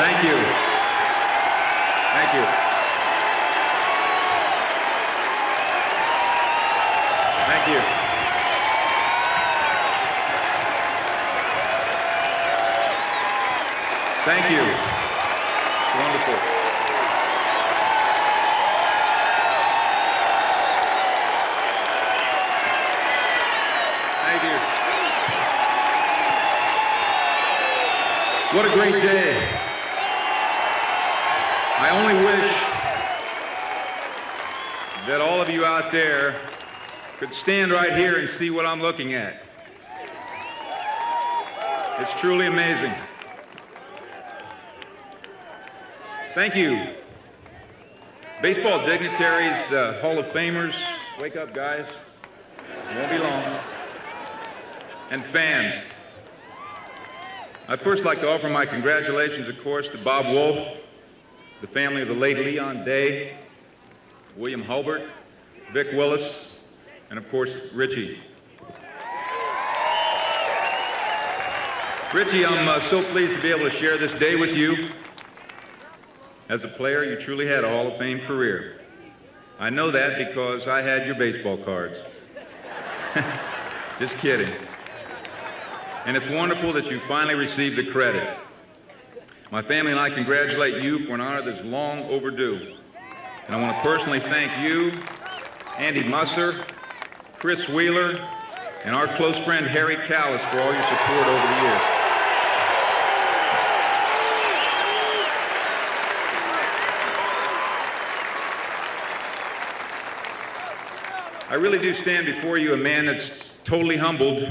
Thank you. Thank you. Thank you. Thank you. It's wonderful. Thank you. What a great day. I only wish that all of you out there could stand right here and see what I'm looking at. It's truly amazing. Thank you. Baseball dignitaries, Hall of Famers, wake up guys, it won't be long, and fans. I'd first like to offer my congratulations, of course, to Bob Wolf, the family of the late Leon Day, William Hulbert, Vic Willis, and of course, Richie. Richie, I'm so pleased to be able to share this day with you. As a player, you truly had a Hall of Fame career. I know that because I had your baseball cards. Just kidding. And it's wonderful that you finally received the credit. My family and I congratulate you for an honor that's long overdue. And I want to personally thank you, Andy Musser, Chris Wheeler, and our close friend Harry Callis for all your support over the years. I really do stand before you a man that's totally humbled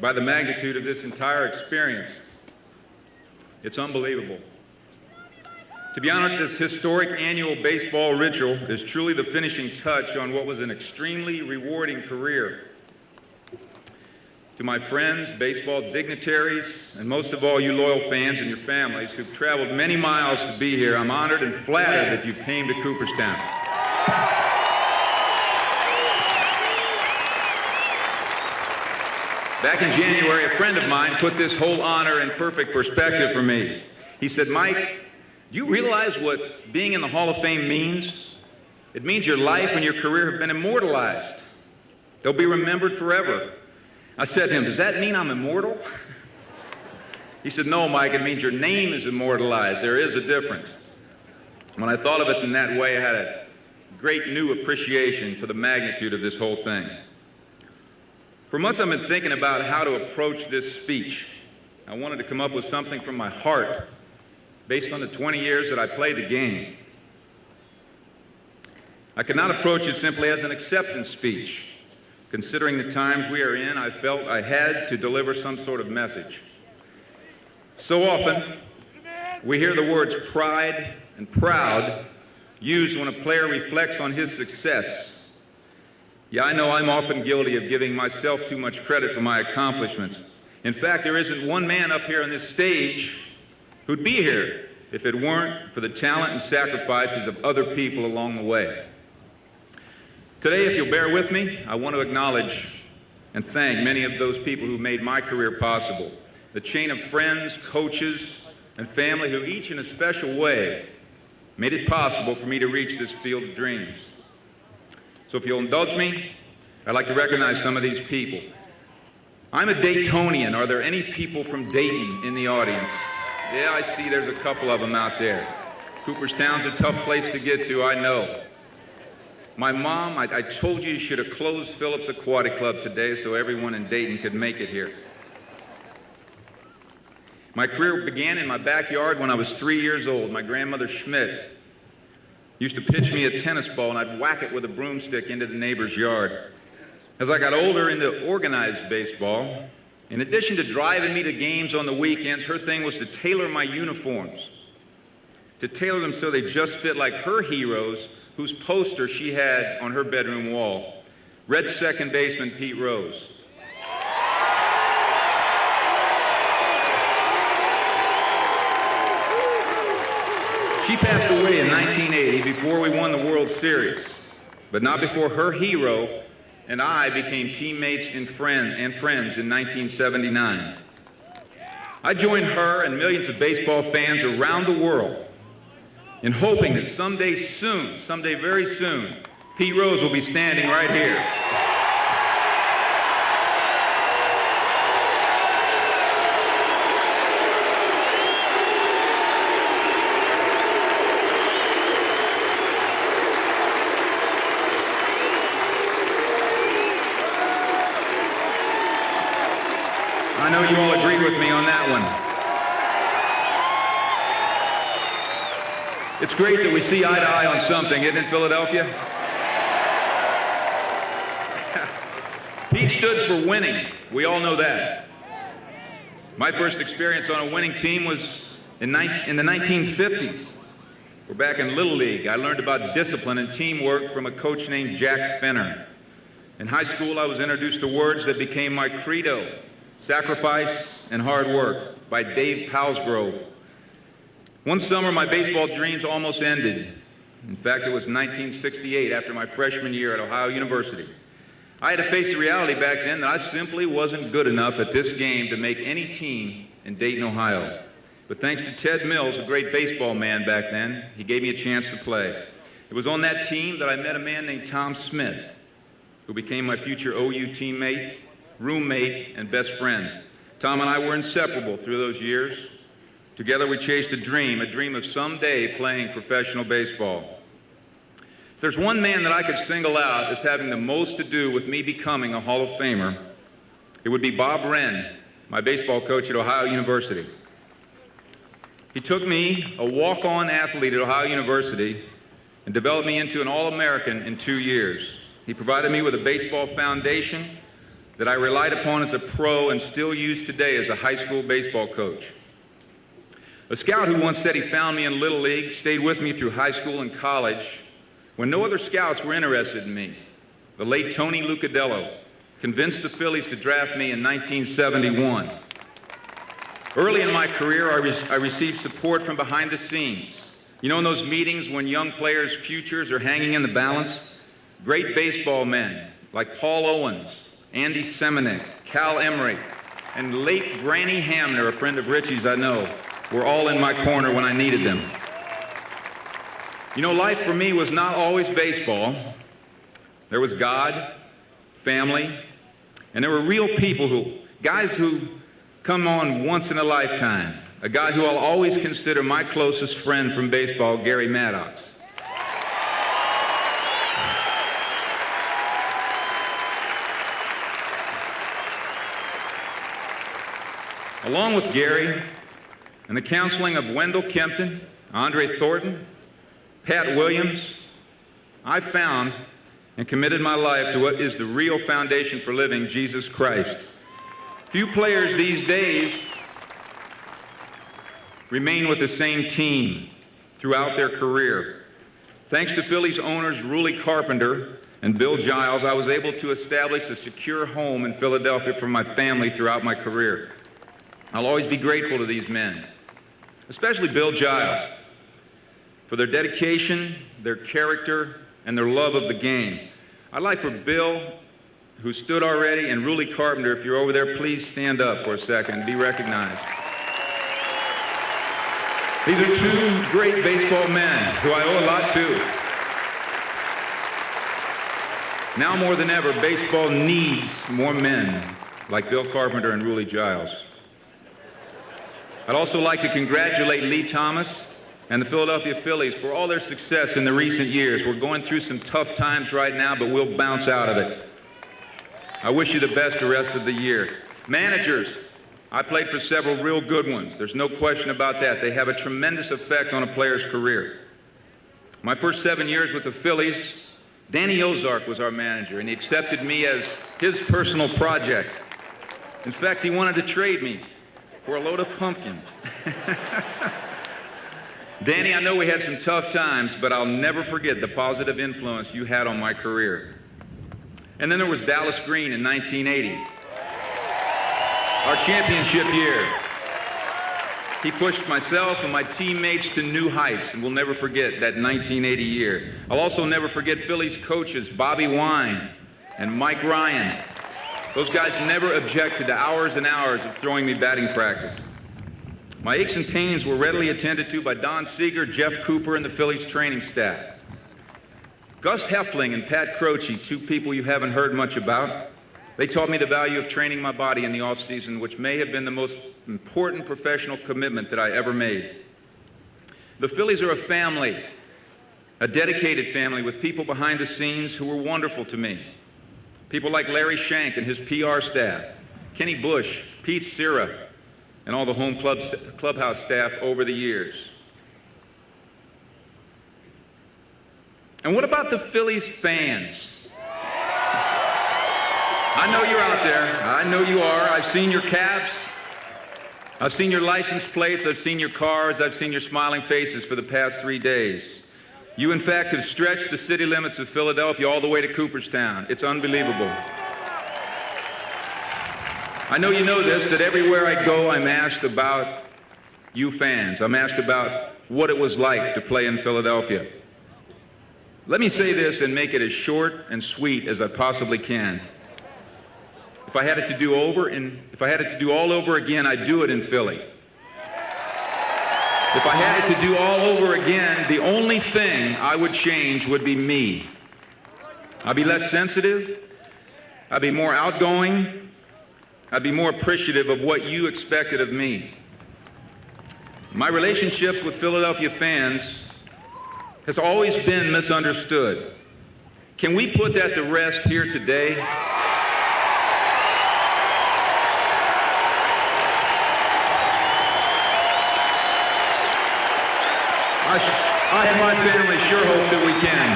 by the magnitude of this entire experience. It's unbelievable. To be honored at this historic annual baseball ritual is truly the finishing touch on what was an extremely rewarding career. To my friends, baseball dignitaries, and most of all you loyal fans and your families who've traveled many miles to be here, I'm honored and flattered that you came to Cooperstown. Back in January, a friend of mine put this whole honor in perfect perspective for me. He said, Mike, do you realize what being in the Hall of Fame means? It means your life and your career have been immortalized. They'll be remembered forever. I said to him, does that mean I'm immortal? He said, no, Mike, it means your name is immortalized. There is a difference. When I thought of it in that way, I had a great new appreciation for the magnitude of this whole thing. For months I've been thinking about how to approach this speech. I wanted to come up with something from my heart based on the 20 years that I played the game. I could not approach it simply as an acceptance speech. Considering the times we are in, I felt I had to deliver some sort of message. So often, we hear the words pride and proud used when a player reflects on his success. Yeah, I know I'm often guilty of giving myself too much credit for my accomplishments. In fact, there isn't one man up here on this stage who'd be here if it weren't for the talent and sacrifices of other people along the way. Today, if you'll bear with me, I want to acknowledge and thank many of those people who made my career possible. The chain of friends, coaches, and family who each in a special way made it possible for me to reach this field of dreams. So if you'll indulge me, I'd like to recognize some of these people. I'm a Daytonian. Are there any people from Dayton in the audience? Yeah, I see there's a couple of them out there. Cooperstown's a tough place to get to, I know. My mom, I told you should have closed Phillips Aquatic Club today so everyone in Dayton could make it here. My career began in my backyard when I was 3 years old. My grandmother Schmidt used to pitch me a tennis ball and I'd whack it with a broomstick into the neighbor's yard. As I got older into organized baseball, in addition to driving me to games on the weekends, her thing was to tailor my uniforms, to tailor them so they just fit like her heroes, whose poster she had on her bedroom wall. Red second baseman Pete Rose. She passed away in 1980 before we won the World Series, but not before her hero and I became teammates and friends in 1979. I join her and millions of baseball fans around the world in hoping that someday soon, someday very soon, Pete Rose will be standing right here. I know you all agree with me on that one. It's great that we see eye to eye on something, isn't it, Philadelphia? Pete stood for winning. We all know that. My first experience on a winning team was in the 1950s. We're back in Little League. I learned about discipline and teamwork from a coach named Jack Fenner. In high school, I was introduced to words that became my credo: sacrifice and hard work, by Dave Palsgrove. One summer, my baseball dreams almost ended. In fact, it was 1968, after my freshman year at Ohio University. I had to face the reality back then that I simply wasn't good enough at this game to make any team in Dayton, Ohio. But thanks to Ted Mills, a great baseball man back then, he gave me a chance to play. It was on that team that I met a man named Tom Smith, who became my future OU teammate, roommate, and best friend. Tom and I were inseparable through those years. Together we chased a dream of someday playing professional baseball. If there's one man that I could single out as having the most to do with me becoming a Hall of Famer, it would be Bob Wren, my baseball coach at Ohio University. He took me, a walk-on athlete at Ohio University, and developed me into an All-American in 2 years. He provided me with a baseball foundation that I relied upon as a pro and still use today as a high school baseball coach. A scout who once said he found me in Little League stayed with me through high school and college when no other scouts were interested in me. The late Tony Lucadello convinced the Phillies to draft me in 1971. Early in my career, I received support from behind the scenes. You know, in those meetings when young players' futures are hanging in the balance, great baseball men like Paul Owens, Andy Seminick, Cal Emery, and late Granny Hamner, a friend of Richie's I know, were all in my corner when I needed them. You know, life for me was not always baseball. There was God, family, and there were real people guys who come on once in a lifetime. A guy who I'll always consider my closest friend from baseball, Gary Maddox. Along with Gary, and the counseling of Wendell Kempton, Andre Thornton, Pat Williams, I found and committed my life to what is the real foundation for living, Jesus Christ. Few players these days remain with the same team throughout their career. Thanks to Phillies owners Lee Carpenter and Bill Giles, I was able to establish a secure home in Philadelphia for my family throughout my career. I'll always be grateful to these men, especially Bill Giles, for their dedication, their character, and their love of the game. I'd like for Bill, who stood already, and Lee Carpenter, if you're over there, please stand up for a second and be recognized. These are two great baseball men who I owe a lot to. Now more than ever, baseball needs more men like Bill Carpenter and Lee Giles. I'd also like to congratulate Lee Thomas and the Philadelphia Phillies for all their success in the recent years. We're going through some tough times right now, but we'll bounce out of it. I wish you the best the rest of the year. Managers, I played for several real good ones. There's no question about that. They have a tremendous effect on a player's career. My first 7 years with the Phillies, Danny Ozark was our manager, and he accepted me as his personal project. In fact, he wanted to trade me for a load of pumpkins. Danny, I know we had some tough times, but I'll never forget the positive influence you had on my career. And then there was Dallas Green in 1980, our championship year. He pushed myself and my teammates to new heights, and we'll never forget that 1980 year. I'll also never forget Phillies coaches Bobby Wine and Mike Ryan. Those guys never objected to hours and hours of throwing me batting practice. My aches and pains were readily attended to by Don Seeger, Jeff Cooper, and the Phillies training staff. Gus Heffling and Pat Croce, two people you haven't heard much about, they taught me the value of training my body in the off-season, which may have been the most important professional commitment that I ever made. The Phillies are a family, a dedicated family with people behind the scenes who were wonderful to me. People like Larry Shank and his PR staff, Kenny Bush, Pete Cira, and all the home clubhouse staff over the years. And what about the Phillies fans? I know you're out there. I know you are. I've seen your caps. I've seen your license plates. I've seen your cars. I've seen your smiling faces for the past 3 days. You, in fact, have stretched the city limits of Philadelphia all the way to Cooperstown. It's unbelievable. I know you know this, that everywhere I go, I'm asked about you fans. I'm asked about what it was like to play in Philadelphia. Let me say this and make it as short and sweet as I possibly can. If I had it to do all over again, I'd do it in Philly. If I had it to do all over again, the only thing I would change would be me. I'd be less sensitive. I'd be more outgoing. I'd be more appreciative of what you expected of me. My relationships with Philadelphia fans has always been misunderstood. Can we put that to rest here today? I and my family sure hope that we can.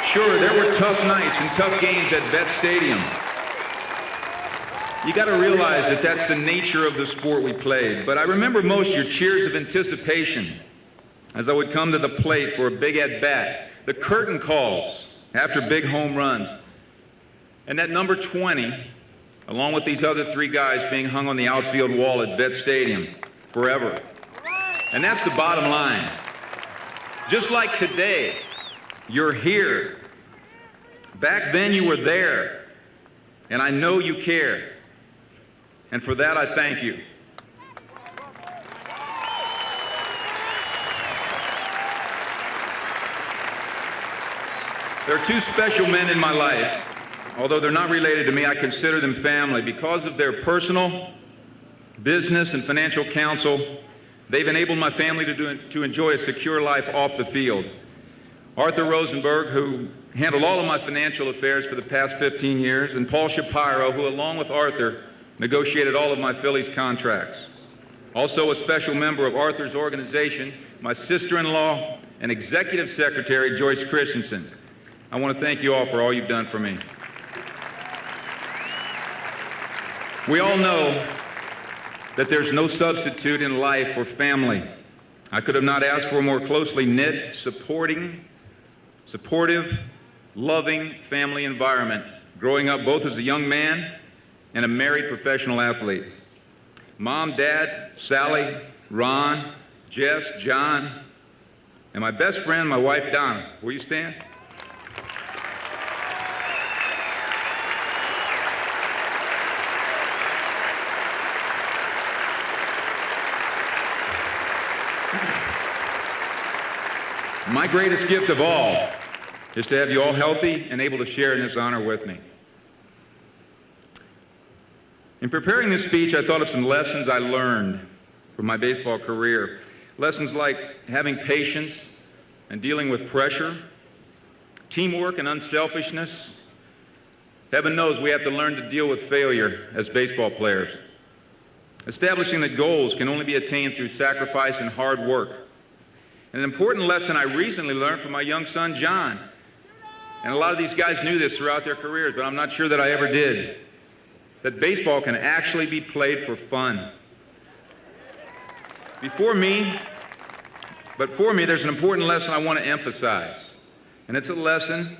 Sure, there were tough nights and tough games at Vet Stadium. You got to realize that that's the nature of the sport we played. But I remember most your cheers of anticipation as I would come to the plate for a big at-bat, the curtain calls after big home runs, and that number 20, along with these other 3 guys being hung on the outfield wall at Vet Stadium forever. And that's the bottom line. Just like today, you're here. Back then you were there, and I know you care. And for that, I thank you. There are 2 special men in my life. Although they're not related to me, I consider them family. Because of their personal, business, and financial counsel, they've enabled my family to enjoy a secure life off the field. Arthur Rosenberg, who handled all of my financial affairs for the past 15 years, and Paul Shapiro, who, along with Arthur, negotiated all of my Phillies contracts. Also a special member of Arthur's organization, my sister-in-law and executive secretary, Joyce Christensen. I want to thank you all for all you've done for me. We all know that there's no substitute in life for family. I could have not asked for a more closely knit, supportive, loving family environment, growing up both as a young man and a married professional athlete. Mom, Dad, Sally, Ron, Jess, John, and my best friend, my wife, Donna. Will you stand? My greatest gift of all is to have you all healthy and able to share in this honor with me. In preparing this speech, I thought of some lessons I learned from my baseball career. Lessons like having patience and dealing with pressure, teamwork and unselfishness. Heaven knows we have to learn to deal with failure as baseball players. Establishing that goals can only be attained through sacrifice and hard work. An important lesson I recently learned from my young son, John. And a lot of these guys knew this throughout their careers, but I'm not sure that I ever did. That baseball can actually be played for fun. For me, there's an important lesson I want to emphasize. And it's a lesson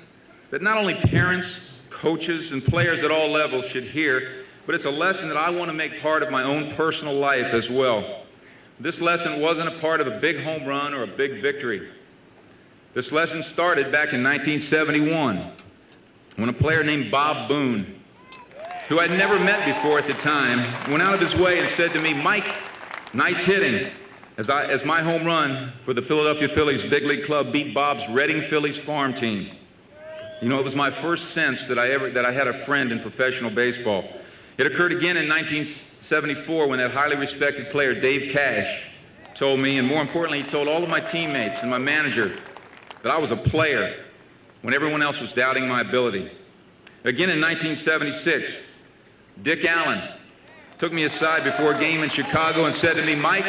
that not only parents, coaches, and players at all levels should hear, but it's a lesson that I want to make part of my own personal life as well. This lesson wasn't a part of a big home run or a big victory. This lesson started back in 1971 when a player named Bob Boone, who I'd never met before at the time, went out of his way and said to me, "Mike, nice hitting," as my home run for the Philadelphia Phillies big league club beat Bob's Reading Phillies farm team. You know, it was my first sense that I had a friend in professional baseball. It occurred again in 1974 when that highly respected player, Dave Cash, told me, and more importantly, he told all of my teammates and my manager that I was a player when everyone else was doubting my ability. Again in 1976, Dick Allen took me aside before a game in Chicago and said to me, "Mike,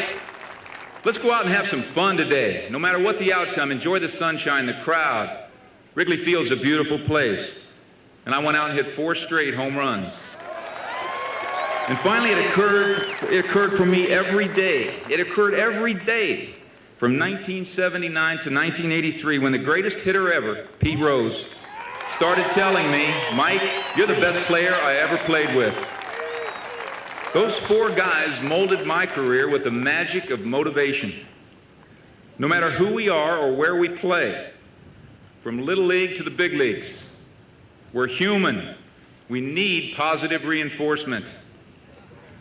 let's go out and have some fun today. No matter what the outcome, enjoy the sunshine, the crowd. Wrigley Field's a beautiful place." And I went out and hit 4 straight home runs. And finally, it occurred for me every day. It occurred every day from 1979 to 1983 when the greatest hitter ever, Pete Rose, started telling me, "Mike, you're the best player I ever played with." Those 4 guys molded my career with the magic of motivation. No matter who we are or where we play, from Little League to the big leagues, we're human. We need positive reinforcement.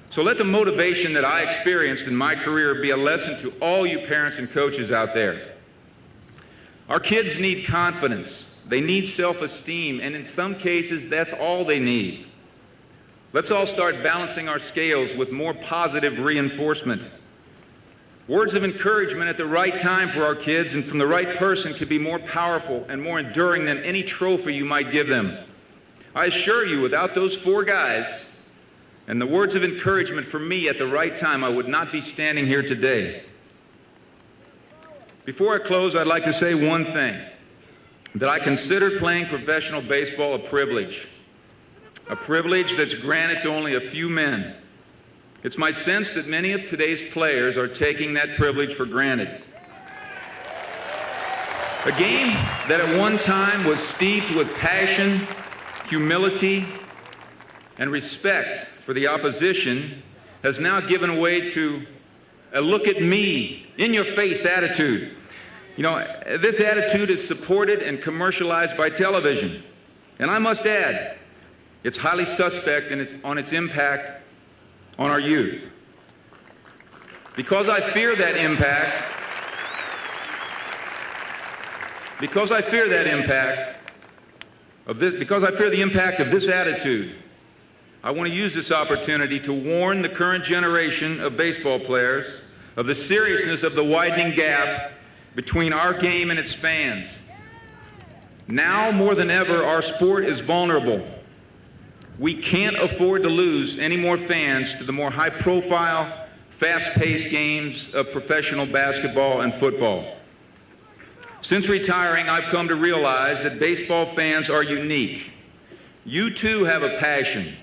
So let the motivation that I experienced in my career be a lesson to all you parents and coaches out there. Our kids need confidence. They need self-esteem, and in some cases, that's all they need. Let's all start balancing our scales with more positive reinforcement. Words of encouragement at the right time for our kids and from the right person could be more powerful and more enduring than any trophy you might give them. I assure you, without those 4 guys and the words of encouragement for me at the right time, I would not be standing here today. Before I close, I'd like to say one thing, that I consider playing professional baseball a privilege that's granted to only a few men. It's my sense that many of today's players are taking that privilege for granted. A game that at one time was steeped with passion, humility, and respect for the opposition has now given way to a look at me, in-your-face attitude. You know, this attitude is supported and commercialized by television. And I must add, it's highly suspect in its impact on our youth. Because I fear the impact of this attitude, I want to use this opportunity to warn the current generation of baseball players of the seriousness of the widening gap between our game and its fans. Now more than ever, our sport is vulnerable. We can't afford to lose any more fans to the more high-profile, fast-paced games of professional basketball and football. Since retiring, I've come to realize that baseball fans are unique. You too have a passion,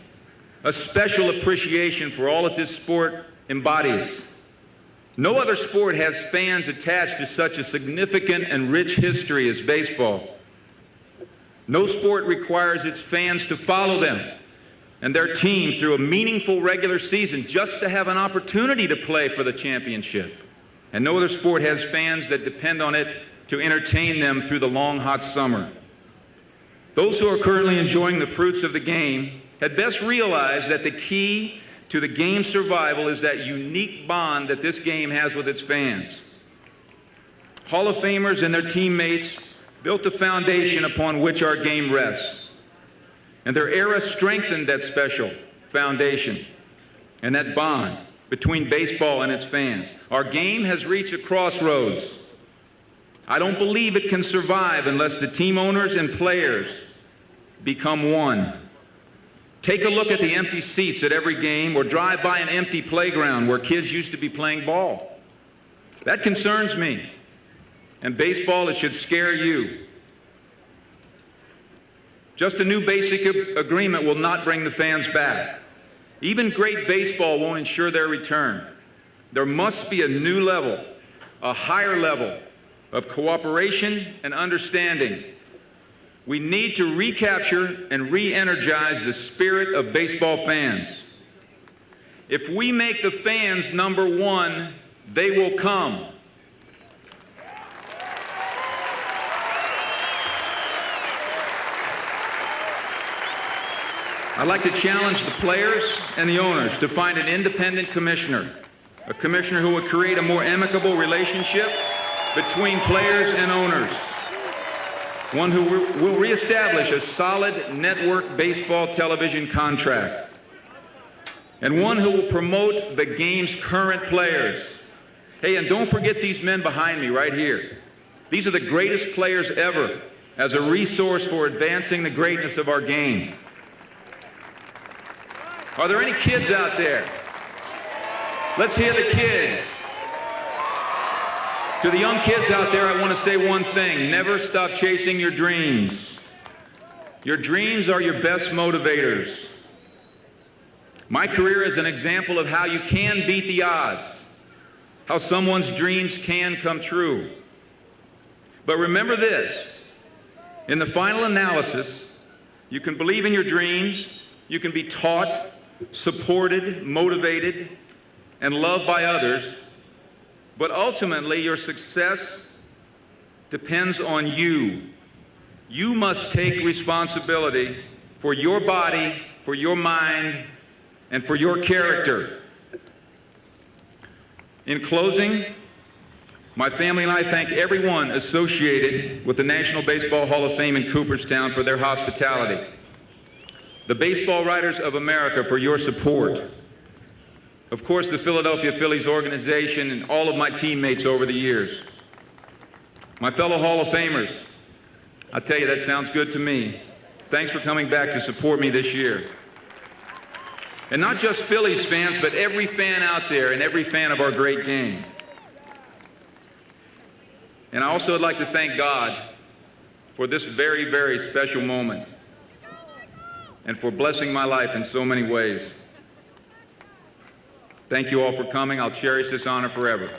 a special appreciation for all that this sport embodies. No other sport has fans attached to such a significant and rich history as baseball. No sport requires its fans to follow them and their team through a meaningful regular season just to have an opportunity to play for the championship. And no other sport has fans that depend on it to entertain them through the long, hot summer. Those who are currently enjoying the fruits of the game had best realize that the key to the game's survival is that unique bond that this game has with its fans. Hall of Famers and their teammates built the foundation upon which our game rests. And their era strengthened that special foundation and that bond between baseball and its fans. Our game has reached a crossroads. I don't believe it can survive unless the team owners and players become one. Take a look at the empty seats at every game or drive by an empty playground where kids used to be playing ball. That concerns me. And baseball, it should scare you. Just a new basic agreement will not bring the fans back. Even great baseball won't ensure their return. There must be a new level, a higher level of cooperation and understanding. We need to recapture and re-energize the spirit of baseball fans. If we make the fans number one, they will come. I'd like to challenge the players and the owners to find an independent commissioner, a commissioner who will create a more amicable relationship between players and owners, one who will reestablish a solid network baseball television contract, and one who will promote the game's current players. Hey, and don't forget these men behind me right here. These are the greatest players ever as a resource for advancing the greatness of our game. Are there any kids out there? Let's hear the kids. To the young kids out there, I want to say one thing. Never stop chasing your dreams. Your dreams are your best motivators. My career is an example of how you can beat the odds, how someone's dreams can come true. But remember this, in the final analysis, you can believe in your dreams, you can be taught, supported, motivated, and loved by others, but ultimately your success depends on you. You must take responsibility for your body, for your mind, and for your character. In closing, my family and I thank everyone associated with the National Baseball Hall of Fame in Cooperstown for their hospitality, the Baseball Writers of America for your support, of course the Philadelphia Phillies organization and all of my teammates over the years. My fellow Hall of Famers, I tell you, that sounds good to me. Thanks for coming back to support me this year. And not just Phillies fans, but every fan out there and every fan of our great game. And I also would like to thank God for this very, very special moment and for blessing my life in so many ways. Thank you all for coming. I'll cherish this honor forever.